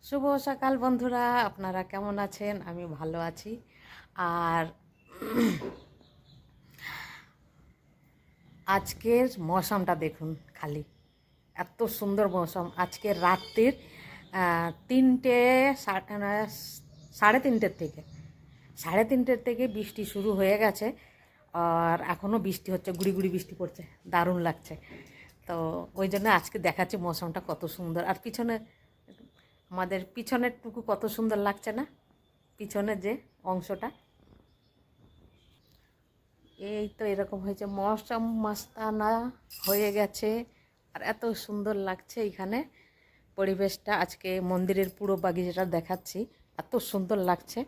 শুভ সকাল বন্ধুরা, আপনারা কেমন আছেন? আমি ভালো আছি। আর আজকের মৌসমটা দেখুন, খালি এত সুন্দর মৌসুম। আজকে রাত্রির 3টে সাড়ে তিনটের থেকে বৃষ্টি শুরু হয়ে গেছে। আর এখনও বৃষ্টি হচ্ছে, গুড়ি গুড়ি বৃষ্টি পড়ছে, দারুণ লাগছে। তো ওই জন্য আজকে দেখাচ্ছি মৌসমটা কত সুন্দর। আর পিছনে আমাদের পিছনের টুকু কত সুন্দর লাগছে না? পিছনের যে অংশটা, এই তো এরকম হয়েছে, মৌসম মাস্তানা হয়ে গেছে। আর এত সুন্দর লাগছে এখানে পরিবেশটা। আজকে মন্দিরের পুরো বাগিচাটা দেখাচ্ছি, এত সুন্দর লাগছে,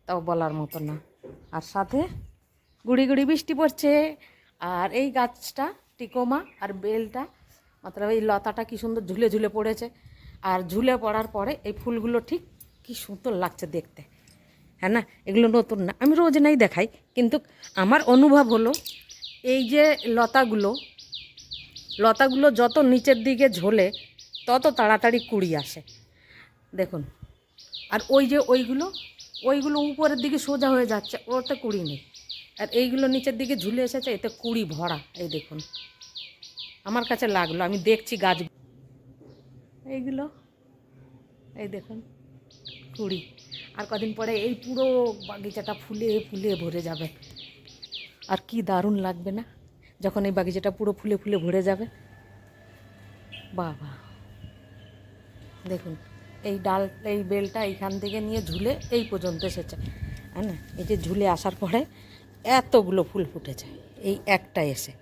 তাও বলার মতো না। আর সাথে গুড়ি গুড়ি বৃষ্টি পড়ছে। আর এই গাছটা টিকোমা আর বেলটা, মতলব এই লতাটা কি সুন্দর ঝুলে ঝুলে পড়েছে। আর ঝুলে পড়ার পরে এই ফুলগুলো ঠিক কি সুন্দর লাগছে দেখতে। হ্যাঁ না, এগুলো নতুন না, আমি রোজ নাই দেখাই, কিন্তু আমার অনুভব হলো এই যে লতাগুলো লতাগুলো যত নিচের দিকে ঝোলে তত তাড়াতাড়ি কুড়ি আসে, দেখুন। আর ওই যে ওইগুলো ওইগুলো উপরের দিকে সোজা হয়ে যাচ্ছে, ওতে কুড়ি নেই। আর এইগুলো নিচের দিকে ঝুলে এসেছে, এতে কুড়ি ভরা। এই দেখুন, আমার কাছে লাগলো, আমি দেখছি গাছ এইগুলো, এই দেখুন কুড়ি। আর কদিন পরে এই পুরো বাগিচাটা ফুলে ফুলে ভরে যাবে। আর কি দারুণ লাগবে না যখন এই বাগিচাটা পুরো ফুলে ফুলে ভরে যাবে। বাবা, দেখুন এই ডাল, এই বেলটা এইখান থেকে নিয়ে ঝুলে এই পর্যন্ত এসেছে, হ্যাঁ না। এই যে ঝুলে আসার পরে এতগুলো ফুল ফুটেছে এই একটা এসে।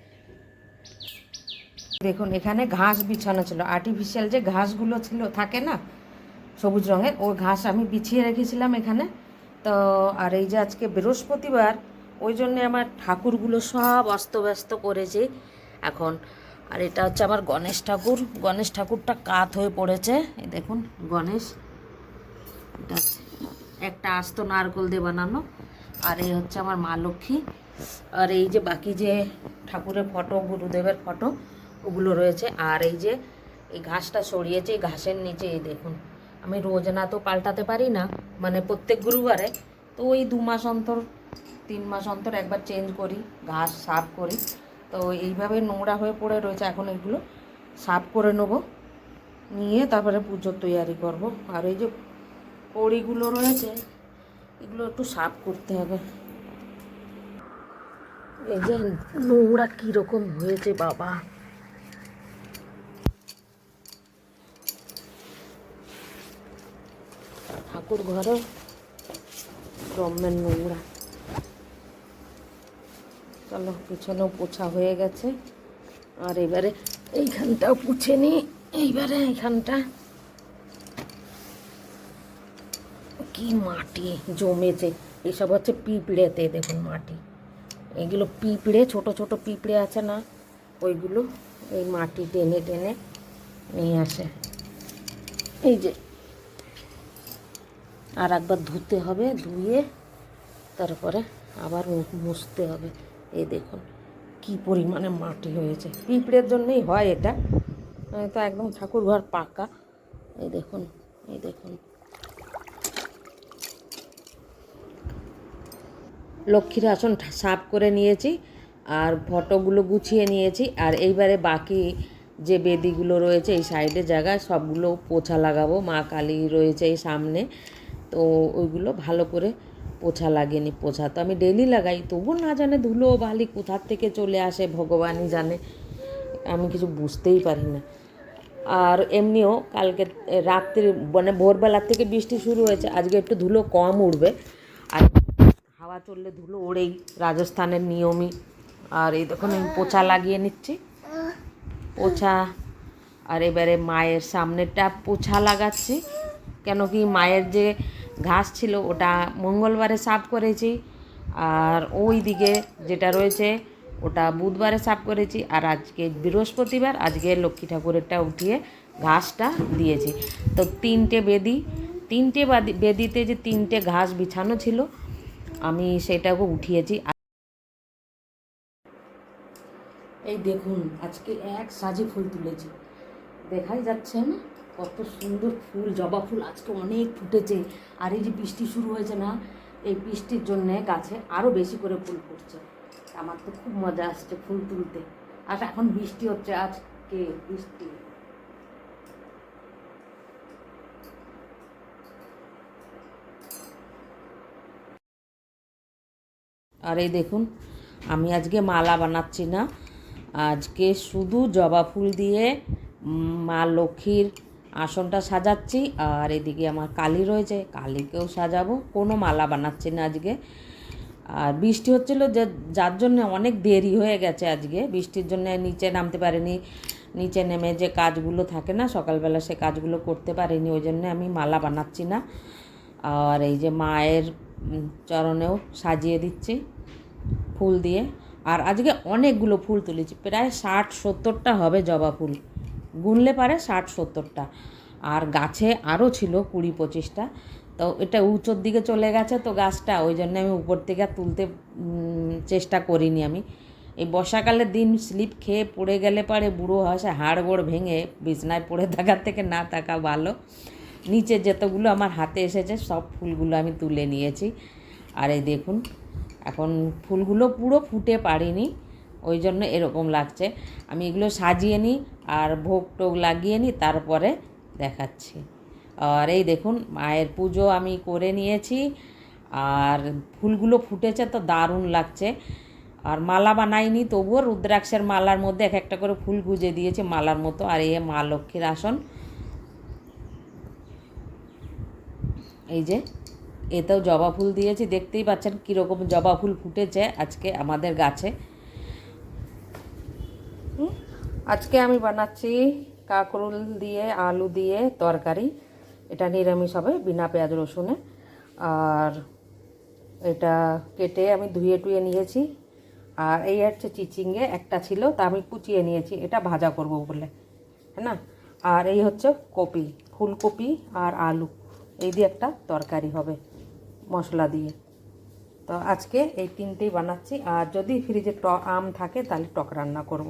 দেখুন এখানে ঘাস বিছানো ছিল, আর্টিফিশিয়াল যে ঘাসগুলো ছিল থাকে না সবুজ রঙের, ওই ঘাস আমি বিছিয়ে রেখেছিলাম এখানে। তো আর এই যে আজকে বৃহস্পতিবার, ওই জন্যে আমার ঠাকুরগুলো সব অস্তব্যস্ত করেছি এখন। আর এটা হচ্ছে আমার গণেশ ঠাকুর, গণেশ ঠাকুরটা কাত হয়ে পড়েছে। এই দেখুন গণেশ, এটা একটা আস্ত নারকোল দিয়ে বানানো। আর এই হচ্ছে আমার মা লক্ষ্মী। আর এই যে বাকি যে ঠাকুরের ফটো, গুরুদেবের ফটো, ওগুলো রয়েছে। আর এই যে এই ঘাসটা সরিয়েছে, এই ঘাসের নিচে এই দেখুন, আমি রোজ না তো পাল্টাতে পারি না, মানে প্রত্যেক গুরুবারে, তো ওই 2 মাস অন্তর 3 মাস অন্তর একবার চেঞ্জ করি, ঘাস সাফ করি। তো এইভাবে নোংরা হয়ে পড়ে রয়েছে, এখন এগুলো সাফ করে নেবো, নিয়ে তারপরে পুজোর তৈয়ারি করব। আর এই যে কড়িগুলো রয়েছে, এগুলো একটু সাফ করতে হবে। এই যে নোংরা কীরকম হয়েছে বাবা, ঠাকুর ঘরে ব্রহ্মের নোংরা। চলো, পিছনেও পোছা হয়ে গেছে। আর এবারে এইখানটাও পুছে নিই। এইবারে এইখানটা কি মাটি জমেছে, এসব হচ্ছে পিঁপড়েতে, দেখুন মাটি, এগুলো পিঁপড়ে, ছোট ছোট পিঁপড়ে আছে না, ওইগুলো এই মাটি টেনে টেনে নিয়ে আসে। এই যে আর একবার ধুতে হবে, ধুয়ে তারপরে আবার মুছতে হবে। এই দেখুন কি পরিমাণে মাটি হয়েছে, পিঁপড়ের জন্যই হয় এটা, তো একদম ঠাকুর ঘর পাকা। এই দেখুন, এই দেখুন, লক্ষ্মীর আসন সাফ করে নিয়েছি, আর ফটোগুলো গুছিয়ে নিয়েছি। আর এইবারে বাকি যে বেদিগুলো রয়েছে এই সাইডের জায়গায় সবগুলো পোছা লাগাবো। মা কালী রয়েছে এই সামনে, তো ওইগুলো ভালো করে পোছা লাগিয়ে নি। পোছা তো আমি ডেলি লাগাই, তবু না জানে ধুলো বালি কোথার থেকে চলে আসে ভগবানই জানে, আমি কিছু বুঝতেই পারি না। আর এমনিও কালকে রাত্রি মানে ভোরবেলার থেকে বৃষ্টি শুরু হয়েছে, আজকে একটু ধুলো কম উঠবে। আর হাওয়া চললে ধুলো ওড়েই, রাজস্থানের নিয়মই। আর এই দেখুন আমি পোছা লাগিয়ে নিচ্ছি, পোছা। আর এবারে মায়ের সামনেটা পোছা লাগাচ্ছি, কেন কি মায়ের যে ঘাস ছিল ওটা মঙ্গলবারে সাফ করেছি, আর ওই দিকে যেটা রয়েছে ওটা বুধবারে সাফ করেছি। আর আজকে বৃহস্পতিবার, আজকে লক্ষ্মী ঠাকুরেরটা উঠিয়ে ঘাসটা দিয়েছি। তো 3টে বেদি, 3টে বেদিতে যে 3টে ঘাস বিছানো ছিল, আমি সেটাকে উঠিয়েছি। এই দেখুন আজকে এক সাজি ফুল তুলেছি, দেখাই যাচ্ছে না? কত সুন্দর ফুল, জবা ফুল আজকে অনেক ফুটেছে। আর এই যে বৃষ্টি শুরু হয়েছে না, এই বৃষ্টির জন্যে গাছে আরও বেশি করে ফুল ফুটছে। আমার তো খুব মজা আসছে ফুল তুলতে। আর এখন বৃষ্টি হচ্ছে, আজকে বৃষ্টি। আর এই দেখুন, আমি আজকে মালা বানাচ্ছি না, আজকে শুধু জবা ফুল দিয়ে মা লক্ষ্মীর আসনটা সাজাচ্ছি। আর এদিকে আমার কালী রয়েছে, কালীকেও সাজাবো, কোনো মালা বানাচ্ছি না আজকে। আর বৃষ্টি হচ্ছিলো যার জন্য অনেক দেরি হয়ে গেছে আজকে। বৃষ্টির জন্য নিচে নামতে পারিনি, নিচে নেমে যে কাজগুলো থাকে না সকালবেলা, সে কাজগুলো করতে পারিনি, ওই জন্য আমি মালা বানাচ্ছি না। আর এই যে মায়ের চরণেও সাজিয়ে দিচ্ছি ফুল দিয়ে। আর আজকে অনেকগুলো ফুল তুলেছি, প্রায় 60-70টা হবে জবা ফুল, গুনলে পারে 60-70টা। আর গাছে আরও ছিল 20-25টা। তো এটা উঁচুর দিকে চলে গেছে তো গাছটা, ওই জন্য আমি উপর থেকে তুলতে চেষ্টা করিনি। আমি এই বর্ষাকালের দিন স্লিপ খেয়ে পড়ে গেলে পারে বুড়ো হসে হাড়গোড় ভেঙে বিছনায় পড়ে থাকার থেকে না থাকা ভালো। নিচে যতগুলো আমার হাতে এসেছে সব ফুলগুলো আমি তুলে নিয়েছি। আর এই দেখুন, এখন ফুলগুলো পুরো ফুটে পারিনি, ওই জন্য এরকম লাগছে। আমি এগুলো সাজিয়ে নিই আর ভোগ টোগ লাগিয়ে নিই, তারপরে দেখাচ্ছি। আর এই দেখুন, মায়ের পুজো আমি করে নিয়েছি আর ফুলগুলো ফুটেছে তো দারুণ লাগছে। আর মালা বানাইনি, তবুও রুদ্রাক্ষের মালার মধ্যে এক একটা করে ফুল গুজে দিয়েছি মালার মতো। আর এই মা লক্ষ্মীর আসন, এই যে এতেও জবা ফুল দিয়েছি, দেখতেই পাচ্ছেন কীরকম জবা ফুল ফুটেছে আজকে আমাদের গাছে। আজকে আমি বানাচ্ছি কাঁকরোল দিয়ে আলু দিয়ে তরকারি। এটা নিরামিষ হবে, বিনা পেঁয়াজ রসুনে। আর এটা কেটে আমি ধুয়ে টুয়ে নিয়েছি। আর এই হচ্ছে চিচিঙ্গে একটা ছিল, তা আমি কুচিয়ে নিয়েছি, এটা ভাজা করব বলে, হ্যাঁ না। আর এই হচ্ছে কপি, ফুলকপি আর আলু, এই দিয়ে একটা তরকারি হবে মশলা দিয়ে। তো আজকে এই তিনটেই বানাচ্ছি। আর যদি ফ্রিজে আম থাকে তাহলে টক রান্না করব।